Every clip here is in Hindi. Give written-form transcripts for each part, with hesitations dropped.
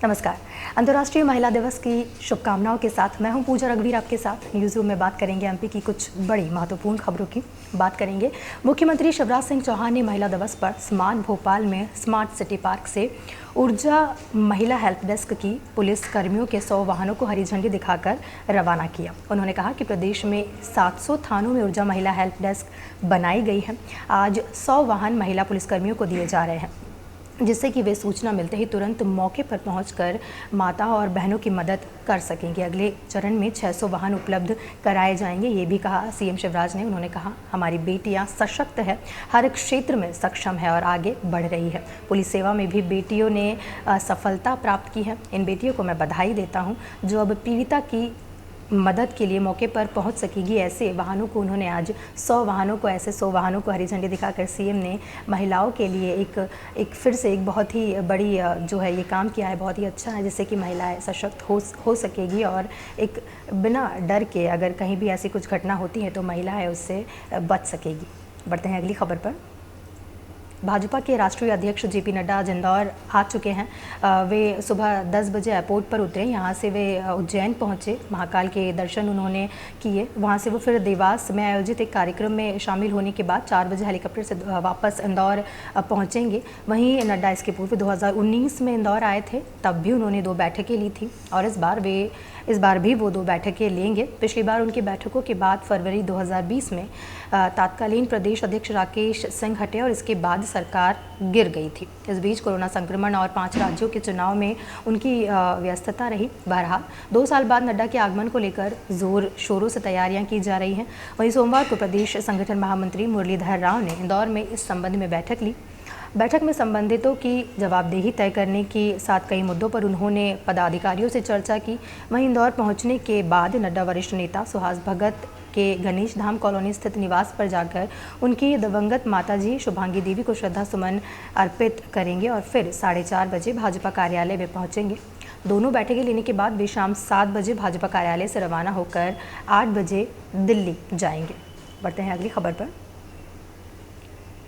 नमस्कार। अंतर्राष्ट्रीय महिला दिवस की शुभकामनाओं के साथ मैं हूं पूजा रघुवीर आपके साथ। न्यूज़ रूम में बात करेंगे एमपी की कुछ बड़ी महत्वपूर्ण खबरों की। बात करेंगे मुख्यमंत्री शिवराज सिंह चौहान ने महिला दिवस पर स्मार्ट भोपाल में स्मार्ट सिटी पार्क से ऊर्जा महिला हेल्प डेस्क की पुलिस कर्मियों के 100 वाहनों को हरी झंडी दिखाकर रवाना किया। उन्होंने कहा कि प्रदेश में 700 थानों में ऊर्जा महिला हेल्प डेस्क बनाई गई है। आज 100 वाहन महिला पुलिसकर्मियों को दिए जा रहे हैं, जिससे कि वे सूचना मिलते ही तुरंत मौके पर पहुंचकर माता और बहनों की मदद कर सकेंगे। अगले चरण में 600 वाहन उपलब्ध कराए जाएंगे, ये भी कहा सीएम शिवराज ने। उन्होंने कहा, हमारी बेटियां सशक्त है, हर क्षेत्र में सक्षम है और आगे बढ़ रही है। पुलिस सेवा में भी बेटियों ने सफलता प्राप्त की है। इन बेटियों को मैं बधाई देता हूँ जो अब पीड़िता की मदद के लिए मौके पर पहुंच सकेगी। ऐसे वाहनों को उन्होंने आज 100 वाहनों को हरी झंडी दिखाकर सीएम ने महिलाओं के लिए एक फिर से एक बहुत ही बड़ी जो है ये काम किया है, बहुत ही अच्छा है, जिससे कि महिलाएं सशक्त हो सकेगी और एक बिना डर के अगर कहीं भी ऐसी कुछ घटना होती है तो महिलाएं उससे बच सकेगी। बढ़ते हैं अगली खबर पर। भाजपा के राष्ट्रीय अध्यक्ष जेपी नड्डा आज इंदौर आ चुके हैं। वे सुबह 10 बजे एयरपोर्ट पर उतरे। यहाँ से वे उज्जैन पहुँचे, महाकाल के दर्शन उन्होंने किए। वहाँ से वो फिर देवास में आयोजित एक कार्यक्रम में शामिल होने के बाद 4 बजे हेलीकॉप्टर से वापस इंदौर पहुँचेंगे। वहीं नड्डा इसके पूर्व 2019 में इंदौर आए थे, तब भी उन्होंने 2 बैठकें ली थी और इस बार भी वो 2 बैठकें लेंगे। पिछली बार उनकी बैठकों के बाद फरवरी 2020 में तत्कालीन प्रदेश अध्यक्ष राकेश सिंह हटे और इसके बाद सरकार गिर गई थी। इस बीच कोरोना संक्रमण और 5 राज्यों के चुनाव में उनकी व्यस्तता रही। बहरहाल 2 साल बाद नड्डा के आगमन को लेकर जोर शोरों से तैयारियां की जा रही हैं। वहीं सोमवार को प्रदेश संगठन महामंत्री मुरलीधर राव ने इंदौर में इस संबंध में बैठक ली। बैठक में संबंधितों की जवाबदेही तय करने के साथ कई मुद्दों पर उन्होंने पदाधिकारियों से चर्चा की। वहीं इंदौर पहुंचने के बाद नड्डा वरिष्ठ नेता सुहास भगत के गणेश धाम कॉलोनी स्थित निवास पर जाकर उनकी दिवंगत माताजी शुभांगी देवी को श्रद्धा सुमन अर्पित करेंगे और फिर 4:30 बजे भाजपा कार्यालय में पहुंचेंगे। दोनों बैठकें लेने के बाद वे शाम 7 बजे भाजपा कार्यालय से रवाना होकर 8 बजे दिल्ली जाएंगे। बढ़ते हैं अगली खबर पर।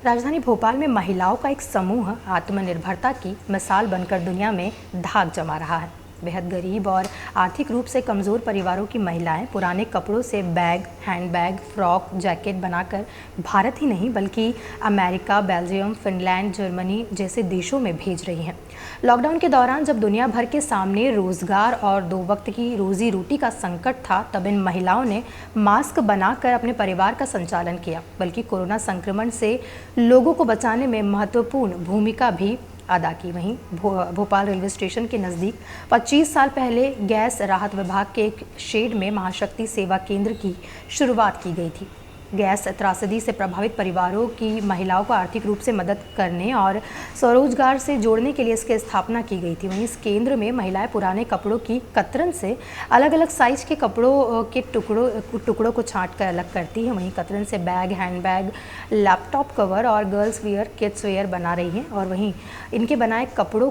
राजधानी भोपाल में महिलाओं का एक समूह आत्मनिर्भरता की मिसाल बनकर दुनिया में धाक जमा रहा है। बेहद गरीब और आर्थिक रूप से कमज़ोर परिवारों की महिलाएं पुराने कपड़ों से बैग, हैंडबैग, फ्रॉक, जैकेट बनाकर भारत ही नहीं बल्कि अमेरिका, बेल्जियम, फिनलैंड, जर्मनी जैसे देशों में भेज रही हैं। लॉकडाउन के दौरान जब दुनिया भर के सामने रोज़गार और 2 वक्त की रोज़ी रोटी का संकट था, तब इन महिलाओं ने मास्क बनाकर अपने परिवार का संचालन किया, बल्कि कोरोना संक्रमण से लोगों को बचाने में महत्वपूर्ण भूमिका भी अदा की। वहीं भोपाल रेलवे स्टेशन के नज़दीक 25 साल पहले गैस राहत विभाग के एक शेड में महाशक्ति सेवा केंद्र की शुरुआत की गई थी। गैस त्रासदी से प्रभावित परिवारों की महिलाओं को आर्थिक रूप से मदद करने और स्वरोजगार से जोड़ने के लिए इसकी स्थापना की गई थी। वहीं इस केंद्र में महिलाएं पुराने कपड़ों की कतरन से अलग अलग साइज के कपड़ों के टुकड़ों को छांट कर अलग करती हैं। वहीं कतरन से बैग, हैंडबैग, लैपटॉप कवर और गर्ल्स वियर, किड्स वियर बना रही हैं और वहीं इनके बनाए कपड़ों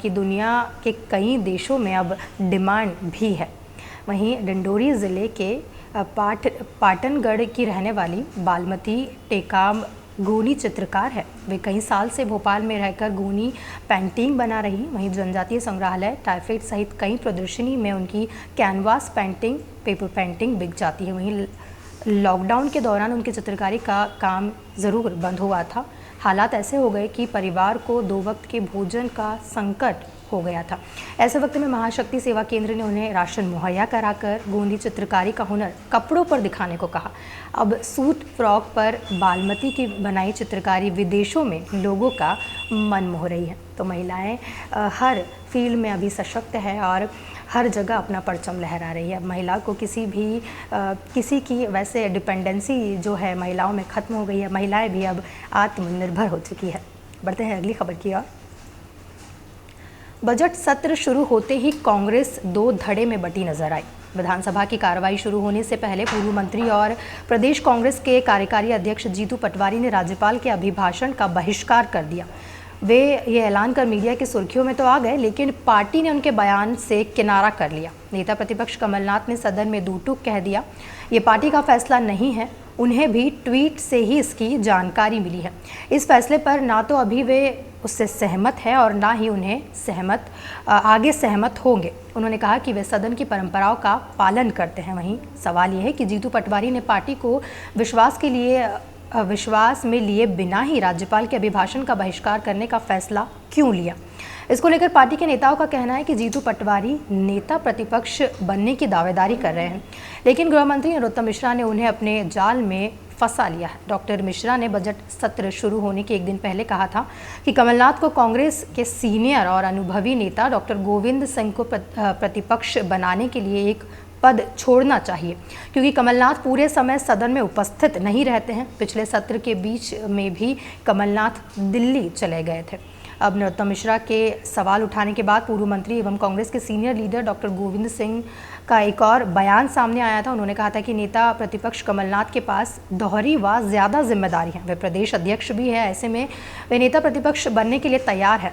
की दुनिया के कई देशों में अब डिमांड भी है। वहीं डिंडोरी ज़िले के पाटनगढ़ की रहने वाली बालमती टेकाम गोनी चित्रकार है। वे कई साल से भोपाल में रहकर गोनी पेंटिंग बना रही। वहीं जनजातीय संग्रहालय, टाइफेड सहित कई प्रदर्शनी में उनकी कैनवास पेंटिंग, पेपर पेंटिंग बिक जाती है। वहीं लॉकडाउन के दौरान उनकी चित्रकारी का काम ज़रूर बंद हुआ था। हालात ऐसे हो गए कि परिवार को 2 वक्त के भोजन का संकट हो गया था। ऐसे वक्त में महाशक्ति सेवा केंद्र ने उन्हें राशन मुहैया कराकर गोंदी चित्रकारी का हुनर कपड़ों पर दिखाने को कहा। अब सूट, फ्रॉक पर बालमती की बनाई चित्रकारी विदेशों में लोगों का मन मोह रही है। तो महिलाएं हर फील्ड में अभी सशक्त है और हर जगह अपना परचम लहरा रही है। महिला को किसी की वैसे डिपेंडेंसी जो है महिलाओं में ख़त्म हो गई है। महिलाएं भी अब आत्मनिर्भर हो चुकी है। बढ़ते हैं अगली खबर की ओर। बजट सत्र शुरू होते ही कांग्रेस 2 धड़े में बटी नजर आई। विधानसभा की कार्रवाई शुरू होने से पहले पूर्व मंत्री और प्रदेश कांग्रेस के कार्यकारी अध्यक्ष जीतू पटवारी ने राज्यपाल के अभिभाषण का बहिष्कार कर दिया। वे ये ऐलान कर मीडिया की सुर्खियों में तो आ गए, लेकिन पार्टी ने उनके बयान से किनारा कर लिया। नेता प्रतिपक्ष कमलनाथ ने सदन में 2 टूक कह दिया, ये पार्टी का फैसला नहीं है, उन्हें भी ट्वीट से ही इसकी जानकारी मिली है। इस फैसले पर ना तो अभी वे उससे सहमत है और ना ही उन्हें आगे सहमत होंगे। उन्होंने कहा कि वे सदन की परंपराओं का पालन करते हैं। वहीं सवाल यह है कि जीतू पटवारी ने पार्टी को विश्वास में लिए बिना ही राज्यपाल के अभिभाषण का बहिष्कार करने का फैसला क्यों लिया। इसको लेकर पार्टी के नेताओं का कहना है कि जीतू पटवारी नेता प्रतिपक्ष बनने की दावेदारी कर रहे हैं, लेकिन गृह मंत्री नरोत्तम मिश्रा ने उन्हें अपने जाल में फंसा लिया है। डॉक्टर मिश्रा ने बजट सत्र शुरू होने के एक दिन पहले कहा था कि कमलनाथ को कांग्रेस के सीनियर और अनुभवी नेता डॉक्टर गोविंद सिंह को प्रतिपक्ष बनाने के लिए एक पद छोड़ना चाहिए, क्योंकि कमलनाथ पूरे समय सदन में उपस्थित नहीं रहते हैं। पिछले सत्र के बीच में भी कमलनाथ दिल्ली चले गए थे। अब नरोत्तम मिश्रा के सवाल उठाने के बाद पूर्व मंत्री एवं कांग्रेस के senior leader doctor Govind Singh का एक और बयान सामने आया था। उन्होंने कहा था कि नेता प्रतिपक्ष कमलनाथ के पास दोहरी व ज़्यादा जिम्मेदारी है, वे प्रदेश अध्यक्ष भी है, ऐसे में वे नेता प्रतिपक्ष बनने के लिए तैयार है।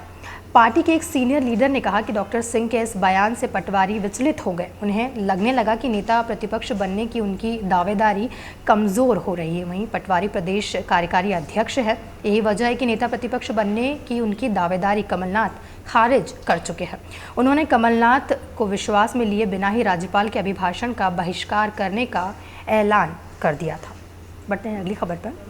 पार्टी के एक सीनियर लीडर ने कहा कि डॉक्टर सिंह के इस बयान से पटवारी विचलित हो गए। उन्हें लगने लगा कि नेता प्रतिपक्ष बनने की उनकी दावेदारी कमज़ोर हो रही है। वहीं पटवारी प्रदेश कार्यकारी अध्यक्ष है। यही वजह है कि नेता प्रतिपक्ष बनने की उनकी दावेदारी कमलनाथ खारिज कर चुके हैं। उन्होंने कमलनाथ को विश्वास में लिए बिना ही राज्यपाल के अभिभाषण का बहिष्कार करने का ऐलान कर दिया था। बढ़ते हैं अगली खबर पर।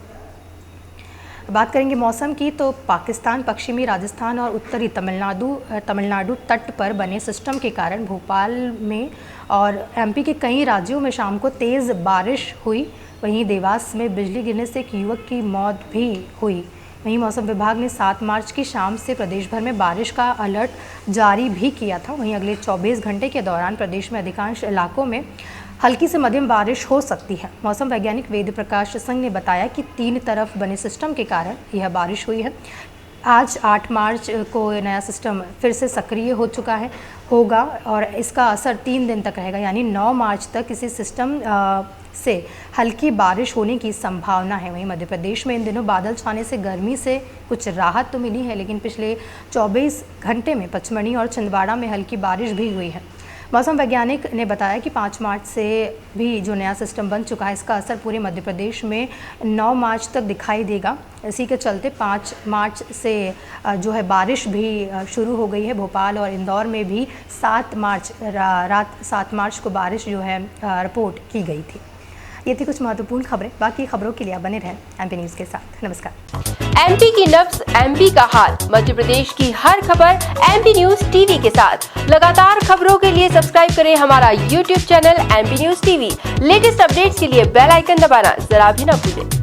बात करेंगे मौसम की, तो पाकिस्तान पश्चिमी राजस्थान और उत्तरी तमिलनाडु तट पर बने सिस्टम के कारण भोपाल में और एमपी के कई राज्यों में शाम को तेज़ बारिश हुई। वहीं देवास में बिजली गिरने से एक युवक की मौत भी हुई। वहीं मौसम विभाग ने 7 मार्च की शाम से प्रदेश भर में बारिश का अलर्ट जारी भी किया था। वहीं अगले 24 घंटे के दौरान प्रदेश में अधिकांश इलाकों में हल्की से मध्यम बारिश हो सकती है। मौसम वैज्ञानिक वेद प्रकाश सिंह ने बताया कि 3 तरफ बने सिस्टम के कारण यह बारिश हुई है। आज 8 मार्च को नया सिस्टम फिर से सक्रिय होगा और इसका असर 3 दिन तक रहेगा, यानी 9 मार्च तक किसी सिस्टम से हल्की बारिश होने की संभावना है। वहीं मध्य प्रदेश में इन दिनों बादल छाने से गर्मी से कुछ राहत तो मिली है, लेकिन पिछले 24 घंटे में पचमढ़ी और छिंदवाड़ा में हल्की बारिश भी हुई है। मौसम वैज्ञानिक ने बताया कि 5 मार्च से भी जो नया सिस्टम बन चुका है, इसका असर पूरे मध्य प्रदेश में 9 मार्च तक दिखाई देगा। इसी के चलते 5 मार्च से जो है बारिश भी शुरू हो गई है। भोपाल और इंदौर में भी रात 7 मार्च को बारिश जो है रिपोर्ट की गई थी। ये थी कुछ महत्वपूर्ण खबरें। बाकी खबरों के लिए आप बने रहें एमपी न्यूज़ के साथ। नमस्कार। एमपी की नब्ज, एमपी का हाल, मध्य प्रदेश की हर खबर एमपी न्यूज़ टीवी के साथ। लगातार खबरों के लिए सब्सक्राइब करें हमारा YouTube channel MP news TV. Latest updates के लिए बेल आइकन दबाना जरा भी न भूलें।